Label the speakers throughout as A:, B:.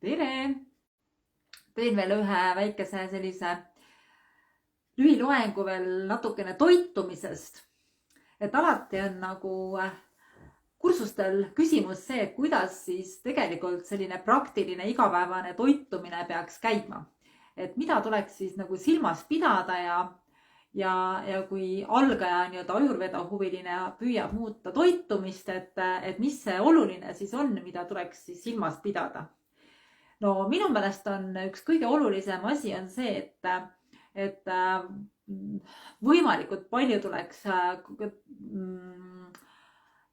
A: Tere! Teen veel ühe väikese sellise lühiloengu veel natukene toitumisest. Et alati on nagu kursustel küsimus see, et kuidas siis tegelikult selline praktiline igapäevane toitumine peaks käima. Et mida tuleks siis nagu silmas pidada ja kui algaja nii-öelda ajurveda huviline püüab muuta toitumist, et mis see oluline siis on, mida tuleks siis silmas pidada. No minu meelest on üks kõige olulisem asi on see, et võimalikult palju tuleks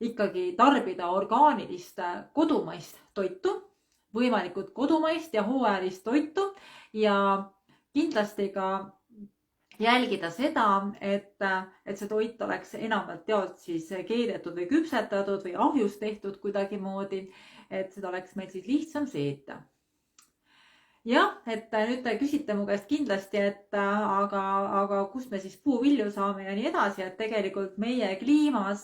A: ikkagi tarbida orgaanilist kodumaist toitu, võimalikult kodumaist ja hooajalist toitu ja kindlasti ka jälgida seda, et see toit oleks enamalt jaolt siis keedetud või küpsetatud või ahjus tehtud kuidagimoodi, et seda oleks meil siis lihtsam seeta. Jah, et nüüd te küsite mu käest kindlasti, et aga kust me siis puuvilju saame ja nii edasi, et tegelikult meie kliimas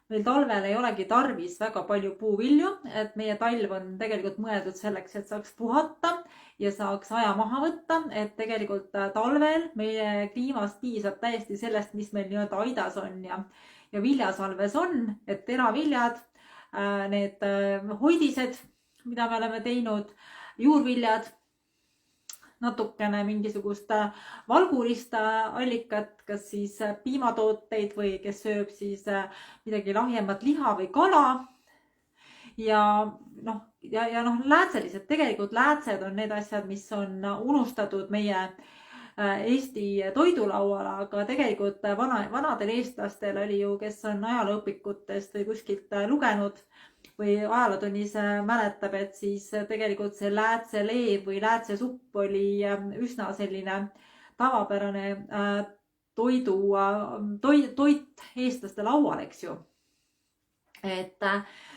A: meil talvel ei olegi tarvis väga palju puuvilju, et meie talv on tegelikult mõeldud selleks, et saaks puhata ja saaks aja maha võtta, et tegelikult talvel meie kliimast piisab täiesti sellest, mis meil nii-öelda aidas on ja viljasalves on, et teraviljad, need hoidised, mida me oleme teinud, juurviljad, natukene mingisugust valgulist allikat, kas siis piimatooteid või kes sööb siis midagi lahjemat liha või kala. Ja läätselised, tegelikult läätsed on need asjad, mis on unustatud meie Eesti toidulaual, aga tegelikult vanadel eestlastel oli ju, kes on ajalooõpikutest või kuskilt lugenud või ajalootunnis mäletab, et siis tegelikult see läätseleev või läätsesupp oli üsna selline tavapärane toit eestlaste laual, eks ju. Et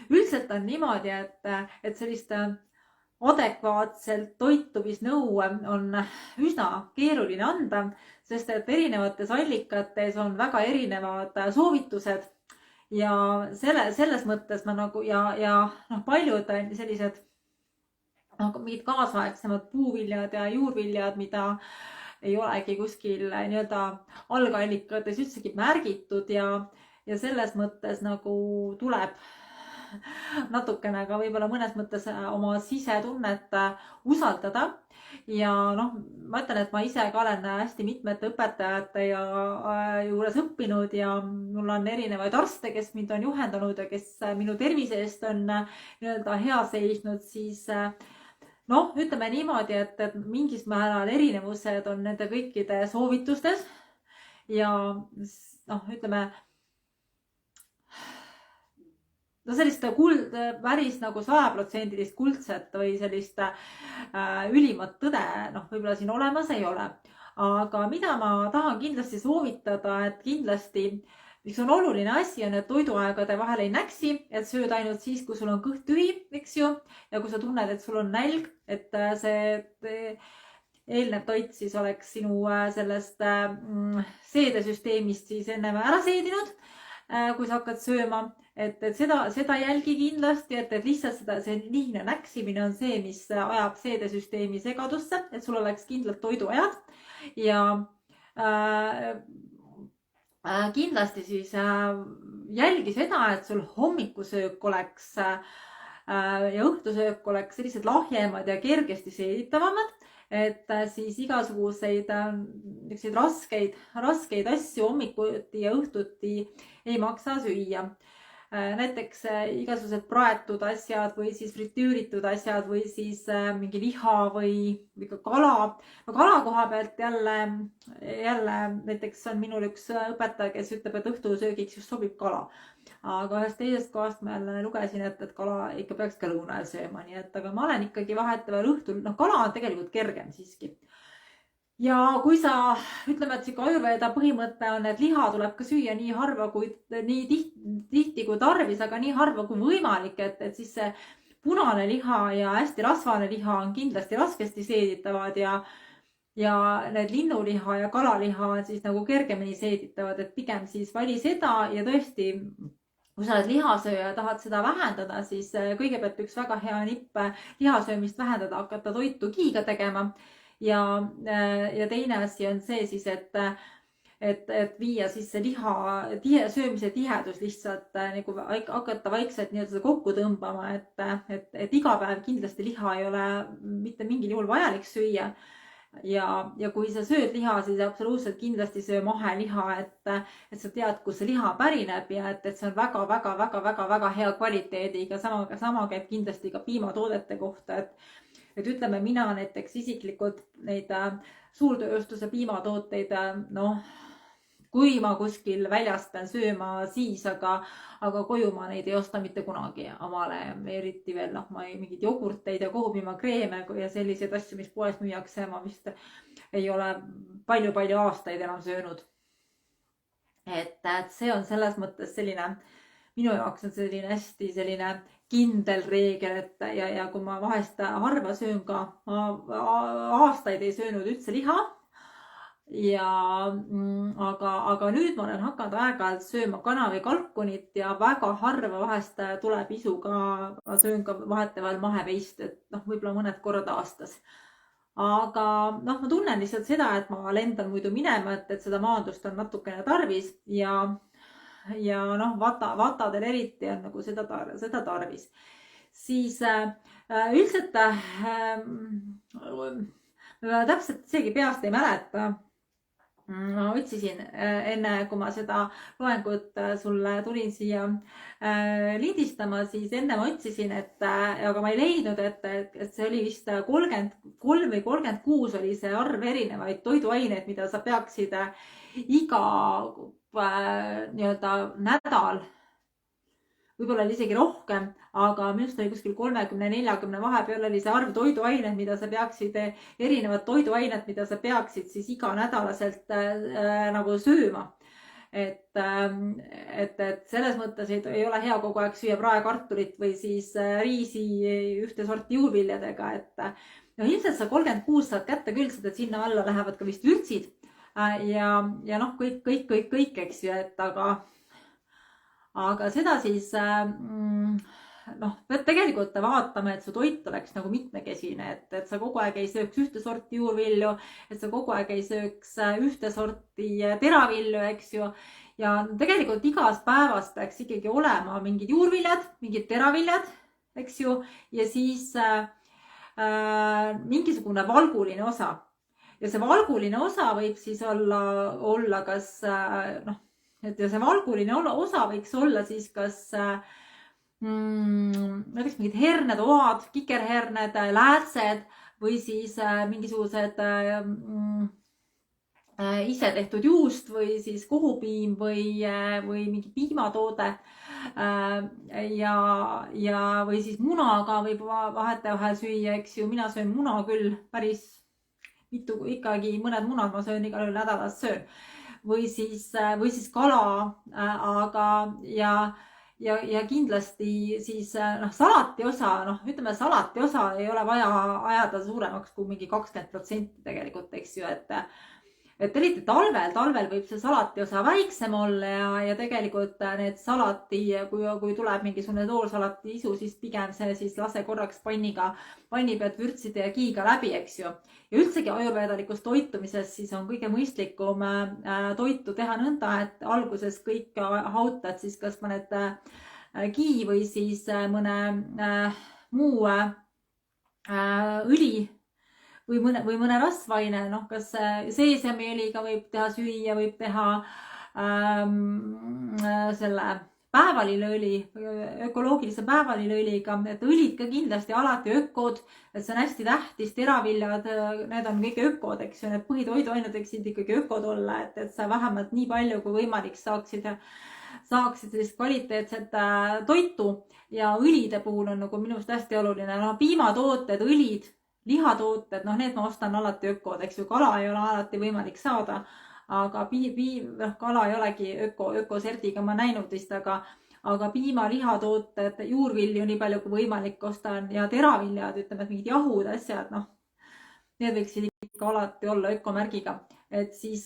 A: üldiselt on niimoodi, et sellist adekvaatselt toitumisnõu on üsna keeruline anda, sest et erinevates allikates on väga erinevad soovitused ja selles mõttes ma nagu paljud sellised mingid kaasaegsemad puuviljad ja juurviljad, mida ei olegi kuskil nii-öelda algallikates üldsegi märgitud ja selles mõttes nagu tuleb natukene ka võib-olla mõnes mõttes oma sisetunnet usaldada. Ja ma ütlen, et ma ise ka olen hästi mitmete õpetajate juures õppinud ja mul on erinevaid arste, kes mind on juhendanud ja kes minu tervise eest on nii-öelda hea seisnud, siis ütleme niimoodi, et mingis määral erinevused on nende kõikide soovitustes ja ütleme, sellist päris nagu 100% kuldset või sellist ülimat tõde võib-olla siin olemas ei ole. Aga mida ma tahan kindlasti soovitada, et kindlasti, mis on oluline asi, on, et toiduaegade vahel ei näksi, et sööd ainult siis, kui sul on kõht tühi, eks ju, ja kui sa tunned, et sul on nälg, et see eelnev toit siis oleks sinu sellest seedesüsteemist siis ennem ära seedinud, kui sa hakkad sööma. Et seda jälgi kindlasti, et lihtsalt see liigne näksimine on see, mis ajab seedesüsteemi segadusse, et sul oleks kindlad toiduajad ja kindlasti siis jälgi seda, et sul hommikusöök oleks ja õhtusöök oleks sellised lahjemad ja kergesti seeditavamad, et siis igasuguseid raskeid asju hommikuti ja õhtuti ei maksa süüa. Näiteks igasugused praetud asjad või siis fritüüritud asjad või siis mingi liha või ka kala. Kala koha pealt jälle näiteks on minul üks õpetaja, kes ütleb, et õhtusöögiks just sobib kala. Aga ühest teisest kohast ma jälle lugesin, et kala ikka peaks ka lõuna ajal sööma. Nii et aga ma olen ikkagi vahetevahel õhtul, kala on tegelikult kergem siiski. Ja kui sa, ütleme, et siuke ajurveda põhimõte on, et liha tuleb ka süüa nii harva kui nii tihti kui tarvis, aga nii harva kui võimalik, et siis see punane liha ja hästi rasvane liha on kindlasti raskesti seeditavad ja need linnuliha ja kalaliha on siis nagu kergemini seeditavad, et pigem siis vali seda ja tõesti, kui sa oled lihasööja ja tahad seda vähendada, siis kõigepealt üks väga hea nipp lihasöömist vähendada, hakata toitu kiiga tegema. Ja teine asi on see siis, et viia siis see söömise tihedus lihtsalt nagu hakata vaikselt nii-öelda seda kokku tõmbama, et iga päev kindlasti liha ei ole mitte mingil juhul vajalik süüa. Ja kui sa sööd liha, siis absoluutselt kindlasti söö maheliha, et sa tead, kus see liha pärineb ja et see on väga hea kvaliteediga. Sama käib kindlasti ka piimatoodete kohta, et ütleme, mina näiteks isiklikult neid suurtööstuse piimatooteid, noh, kui ma kuskil väljast pean sööma, siis, aga koju ma neid ei osta mitte kunagi omale, eriti veel, noh, ma mingid jogurteid ja kohupiimakreeme ja selliseid asju, mis poes müüakse, ma vist ei ole palju aastaid enam söönud. Et see on selles mõttes selline, minu jaoks on selline hästi selline kindel reegel, et ja kui ma vahest harva söön ka, ma aastaid ei söönud üldse liha. Aga nüüd ma olen hakanud aeg-ajalt sööma kana või kalkunit ja väga harva vahest tuleb isu ka, ma söön ka vahetevahel maheveist, et noh, võib-olla mõned korrad aastas. Aga noh, ma tunnen lihtsalt seda, et ma lendan muidu minema, et seda maandust on natukene tarvis ja noh, vatadel eriti on nagu seda tarvis. Siis üldiselt täpselt isegi peast ei mäleta. Ma otsisin enne, kui ma seda loengut sulle tulin siia lindistama, siis enne ma otsisin, aga ma ei leidnud, et see oli vist 33 või 36 oli see arv erinevaid toiduaineid, mida sa peaksid iga nii-öelda nädal, võib-olla oli isegi rohkem, aga minust oli kuskil 30-40 vahepeal oli see arv toiduained, mida sa peaksid, erinevad toiduained, mida sa peaksid siis iganädalaselt nagu sööma. Et selles mõttes ei ole hea kogu aeg süüa praekartulit või siis riisi ühte sorti juurviljadega, et no ilmselt sa 36 saad kätte küll, et sinna alla lähevad ka vist vürtsid ja noh, kõik, eks ju, et aga seda siis noh, pead tegelikult vaatama, et su toit oleks nagu mitmekesine, et sa kogu aeg ei sööks ühte sorti juurvilju, et sa kogu aeg ei sööks ühte sorti teravilju, eks ju. Ja tegelikult igast päevast peaks ikkagi olema mingid juurviljad, mingid teraviljad, eks ju, ja siis mingisugune valguline osa. Ja see valguline osa võib siis olla kas noh, et ja see valguline osa võiks olla siis kas näiteks mingid herned, oad, kikerherned, läätsed või siis mingisugused ise tehtud juust või siis kohupiim või mingi piimatoode ja või siis munaga võib vahetevahel süüa, eks ju, mina söön muna küll päris mitu, ikkagi mõned munad ma söön igal nädalas söön. Või siis kala, aga ja kindlasti siis noh, salati osa, noh, ütleme salati osa ei ole vaja ajada suuremaks kui mingi 20% tegelikult, eks ju, et eriti talvel võib see salati osa väiksem olla ja tegelikult need salati, kui tuleb mingisugune toolsalati isu, siis pigem see siis lase korraks panni pealt vürtside ja kiiga läbi, eks ju. Ja üldsegi ajurveedalikus toitumises siis on kõige mõistlikum toitu teha nõnda, et alguses kõik hautad siis kas mõned kii või siis mõne muu õli või mõne rasvaine, noh, kas seesemiõliga võib teha süüa, võib teha selle päevalilleõli, ökoloogilise päevalilleõliga, et õlid ka kindlasti alati ökod, et see on hästi tähtis, teraviljad, need on kõik ökod, eks ju, need põhitoiduained võiksid ikkagi ökod olla, et sa vähemalt nii palju kui võimalik saaksid sellist kvaliteetset toitu ja õlide puhul on nagu minu arust hästi oluline, no piimatooted, õlid, lihatooted, noh, need ma ostan alati ökod, eks ju, kala ei ole alati võimalik saada, aga kala ei olegi ökoserdiga ma näinud vist, aga piima, lihatooted, juurvilju nii palju kui võimalik ostan ja teraviljad, ütleme, et mingid jahud, asjad, noh, need võiksid ikka alati olla ökomärgiga, et siis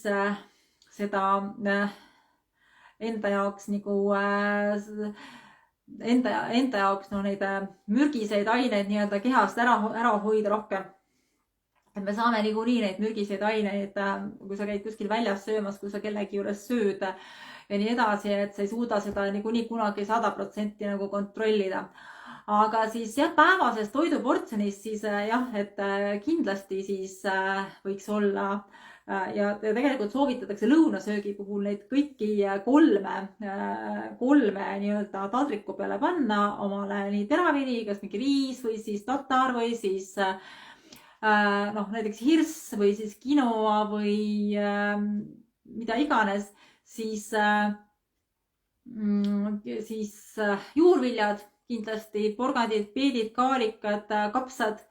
A: seda enda jaoks nagu enda jaoks neid mürgiseid aineid nii-öelda kehast ära hoida rohkem. Et me saame niikuinii neid mürgiseid aineid, kui sa käid kuskil väljas söömas, kui sa kellegi juures sööd ja nii edasi, et sa ei suuda seda niikuinii kunagi 100% nagu kontrollida. Aga siis jah, päevases toiduportsjonis siis jah, et kindlasti siis võiks olla ja tegelikult soovitatakse lõunasöögi puhul neid kõiki kolme nii-öelda taldriku peale panna omale nii teravili, kas mingi riis või siis tatar või siis näiteks hirss või siis quinoa või mida iganes, siis juurviljad kindlasti, porgandid, peedid, kaalikad, kapsad,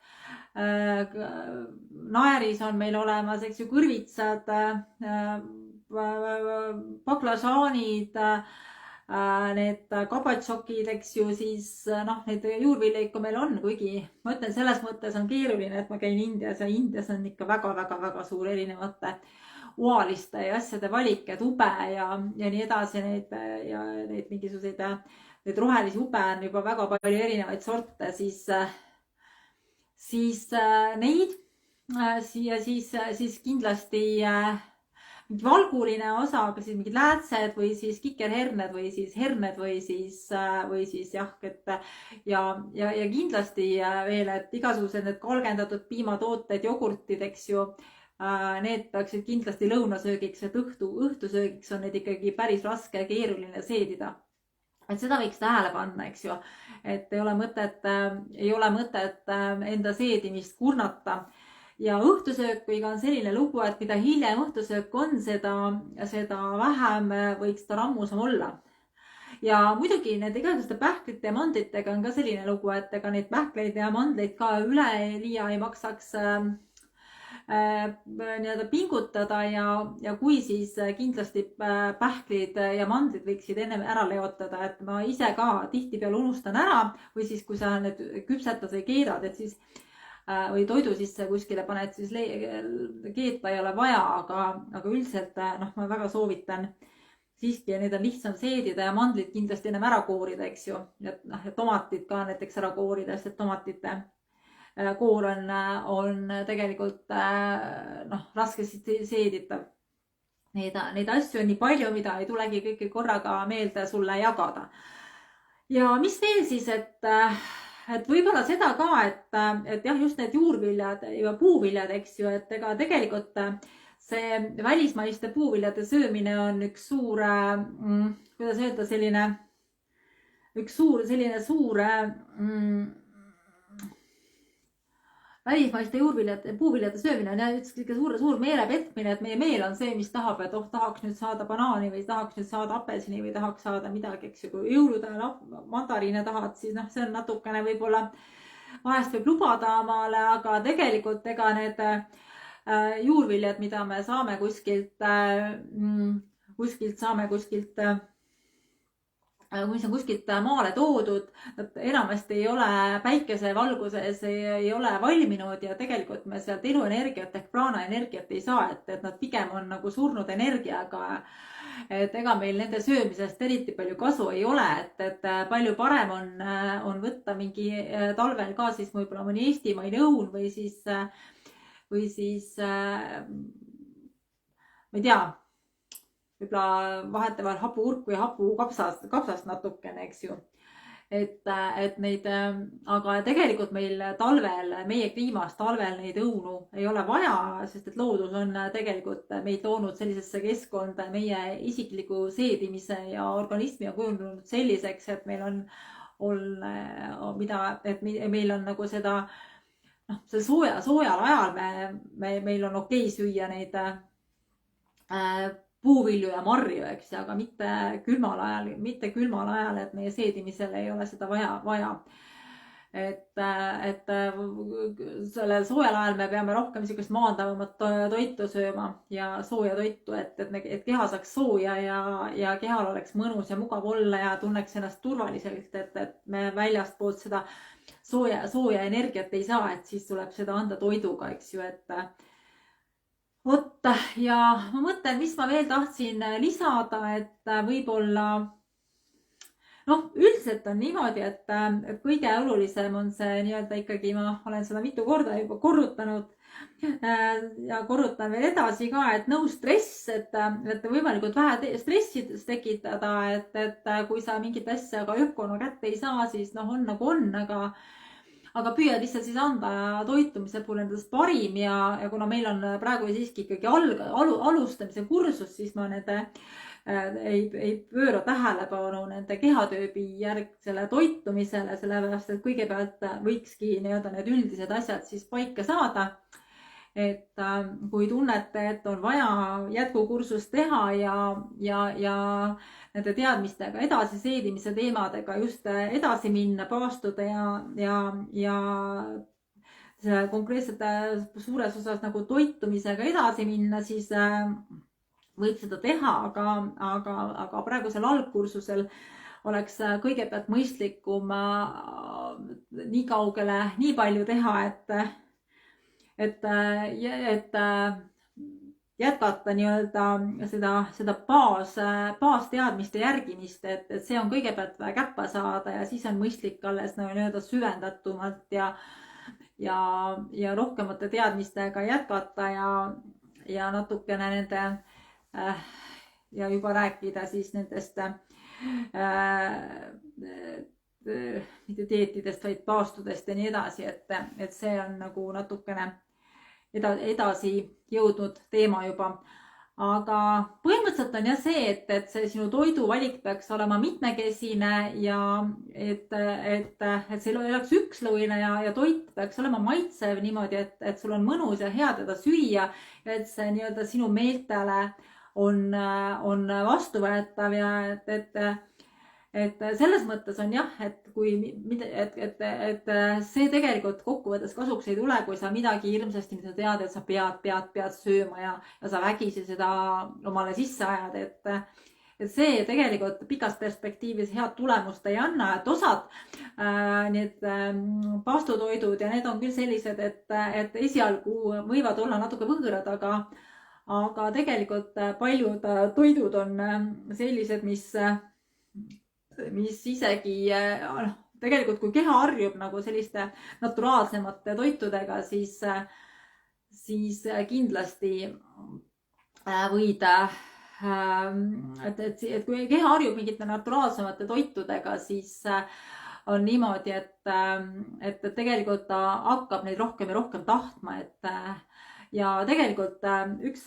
A: naeris on meil olemas, eks ju, kõrvitsad, baklažaanid, need kabatšokid, eks ju, siis neid juurvilja ikka meil on, kuigi ma ütlen, selles mõttes on keeruline, et ma käin Indias ja Indias on ikka väga-väga-väga suur erinevate oaliste ja asjade valik, et ube ja nii edasi, neid mingisuguseid, neid rohelisi ube on juba väga palju erinevaid sorte, siis neid ja siis kindlasti mingi valguline osa, kas siis mingid läätsed või siis kikerherned või siis herned või siis jah, et ja kindlasti veel, et igasugused need kalgendatud piimatooted, jogurtid, eks ju, need peaksid kindlasti lõunasöögiks, et õhtusöögiks on neid ikkagi päris raske ja keeruline seedida. Et seda võiks tähele panna, eks ju, et ei ole mõtet enda seedimist kurnata. Ja õhtusöökiga on selline lugu, et mida hiljem õhtusöök on, seda vähem võiks ta rammusam olla. Ja muidugi need igasuguste pähklite ja mandlitega on ka selline lugu, et ega neid pähkleid ja mandleid ka üleliia ei maksaks nii-öelda pingutada ja kui siis kindlasti pähklid ja mandlid võiksid ennem ära leotada, et ma ise ka tihtipeale unustan ära või siis kui sa need küpsetad või keedad, et siis või toidu sisse kuskile paned, siis keeta ei ole vaja, aga üldiselt ma väga soovitan siiski, neid on lihtsam seedida ja mandlid kindlasti ennem ära koorida, eks ju, ja tomatid ka näiteks ära koorida, sest et tomatite koor on tegelikult raskesti seeditav. Neid asju on nii palju, mida ei tulegi kõike korraga meelde sulle jagada. Ja mis veel siis, et võib-olla seda ka, et jah, just need juurviljad ja puuviljad, eks ju, et ega tegelikult see välismaiste puuviljade söömine on üks suur, kuidas öelda, selline suur välismaiste puuviljade söömine on jah üks suur meelepetmine, et meie meel on see, mis tahab, et tahaks nüüd saada banaani või tahaks nüüd saada apelsini või tahaks saada midagi, eks ju, kui jõuludel mandariine tahad, siis see on natukene võib-olla vahest võib lubada omale, aga tegelikult ega need juurviljad, mida me saame mis on kuskilt maale toodud, nad enamasti ei ole päikesevalguses, ei ole valminud ja tegelikult me sealt eluenergiat ehk praanaenergiat ei saa, et nad pigem on nagu surnud energiaga. Et ega meil nende söömisest eriti palju kasu ei ole, et palju parem on võtta mingi talvel ka siis võib-olla mõni eestimaine õun või siis ma ei tea, võib-olla vahetevahel hapukurku ja hapukapsast natukene, eks ju. Et neid, aga tegelikult meil talvel, meie kliimas talvel neid õunu ei ole vaja, sest et loodus on tegelikult meid toonud sellisesse keskkonda, meie isikliku seedimise ja organismi on kujunenud selliseks, et meil on nagu seda, soojal ajal meil on okei süüa neid puuvilju ja marju, eks, aga mitte külmal ajal, et meie seedimisel ei ole seda vaja. Et sellel soojal ajal me peame rohkem niisugust maandavamat toitu sööma ja sooja toitu, et keha saaks sooja ja kehal oleks mõnus ja mugav olla ja tunneks ennast turvaliselt, et me väljastpoolt seda sooja energiat ei saa, et siis tuleb seda anda toiduga, eks ju, vot ja ma mõtlen, mis ma veel tahtsin lisada, et võib-olla üldiselt on niimoodi, et kõige olulisem on see nii-öelda ikkagi, ma olen seda mitu korda juba korrutanud ja korrutan veel edasi ka, et stress, et võimalikult vähe stressi tekitada, et kui sa mingit asja ka ökona kätte ei saa, siis on nagu on, aga püüad lihtsalt siis anda toitumise puhul endast parim ja kuna meil on praegu siiski ikkagi alustamise kursus, siis ma ei pööra tähelepanu nende kehatüübi järgsele toitumisele, sellepärast et kõigepealt võikski nii-öelda need üldised asjad siis paika saada. Et kui tunnete, et on vaja jätkukursust teha ja nende teadmistega edasi seedimise teemadega just edasi minna, paastuda ja konkreetselt suures osas nagu toitumisega edasi minna, siis võib seda teha, aga praegusel algkursusel oleks kõigepealt mõistlikum nii kaugele, nii palju teha, et jätkata nii-öelda seda baasteadmiste järgimist, et see on kõigepealt vaja käppa saada ja siis on mõistlik alles nii-öelda süvendatumalt ja rohkemate teadmistega jätkata ja natukene nende ja juba rääkida siis nendest mitte dieetidest, vaid paastudest ja nii edasi, et see on nagu natukene edasi jõudnud teema juba. Aga põhimõtteliselt on jah see, et see sinu toiduvalik peaks olema mitmekesine ja et see oleks ükslõine ja toit peaks olema maitsev niimoodi, et sul on mõnus ja hea teda süüa, et see nii-öelda sinu meeltele on vastuvõetav ja et selles mõttes on jah, et see tegelikult kokkuvõttes kasuks ei tule, kui sa midagi hirmsasti, mida sa tead, et sa pead sööma ja sa vägisi seda omale sisse ajad, et see tegelikult pikas perspektiivis head tulemust ei anna, et osad need paastutoidud ja need on küll sellised, et esialgu võivad olla natuke võõrad, aga tegelikult paljud toidud on sellised, mis isegi tegelikult kui keha harjub nagu selliste naturaalsemate toitudega, siis kindlasti võid, et kui keha harjub mingite naturaalsemate toitudega, siis on niimoodi, et tegelikult ta hakkab neid rohkem ja rohkem tahtma, ja tegelikult üks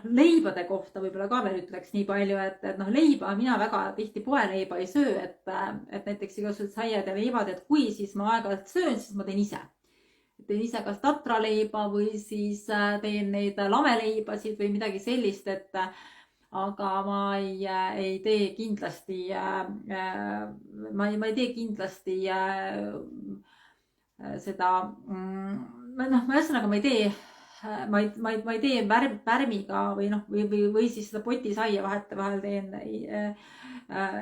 A: leibade kohta võib-olla ka veel ütleks nii palju, et leiba, mina väga tihti poeleiba ei söö, et näiteks igasugused saiad ja leibad, et kui siis ma aeg-ajalt söön, siis ma teen ise. Teen ise kas tatraleiba või siis teen neid lameleibasid või midagi sellist, aga ma ei tee kindlasti, ma ei tee kindlasti seda, ühesõnaga ma ei tee pärmiga või siis seda potisaia vahetevahel teen,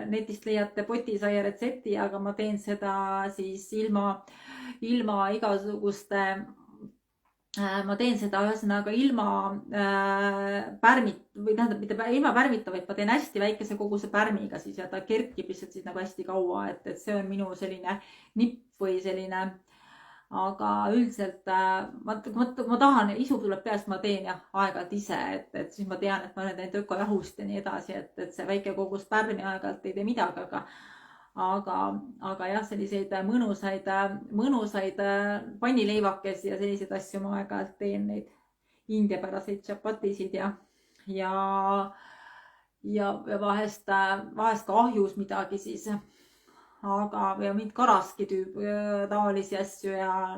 A: netist leiate potisaia retsepti, aga ma teen seda siis ilma igasuguste, ma teen seda ühesõnaga ilma pärmita või tähendab mitte ilma pärmita, vaid ma teen hästi väikese koguse pärmiga siis ja ta kerkib lihtsalt siis nagu hästi kaua, et see on minu selline nipp või selline. Aga üldiselt ma tahan, isu tuleb peast, ma teen jah aeg-ajalt ise, et siis ma tean, et ma olen teinud ökojahust ja nii edasi, et see väike kogus pärmi aeg-ajalt ei tee midagi, aga jah, selliseid mõnusaid pannileivakesi ja selliseid asju ma aeg-ajalt teen, neid indiapäraseid tšapatisid ja vahest ka ahjus midagi siis. Aga mind karaski taolisi asju ja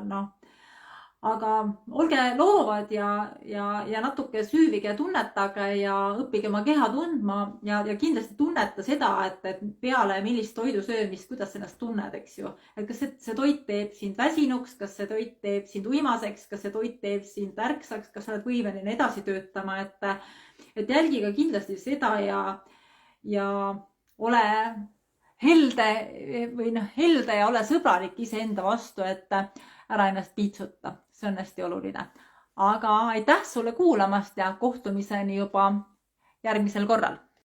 A: aga olge loovad ja natuke süüvige ja tunnetage ja õppige oma keha tundma ja kindlasti tunneta seda, et peale millist toidu söömist, kuidas ennast tunned, eks ju. Et kas see toit teeb sind väsinuks, kas see toit teeb sind uimaseks, kas see toit teeb sind ärksaks, kas sa oled võimeline edasi töötama, et jälgiga kindlasti seda ja ole helde ja ole sõbralik iseenda vastu, et ära ennast piitsuta. See on hästi oluline. aga aitäh sulle kuulamast ja kohtumiseni juba järgmisel korral.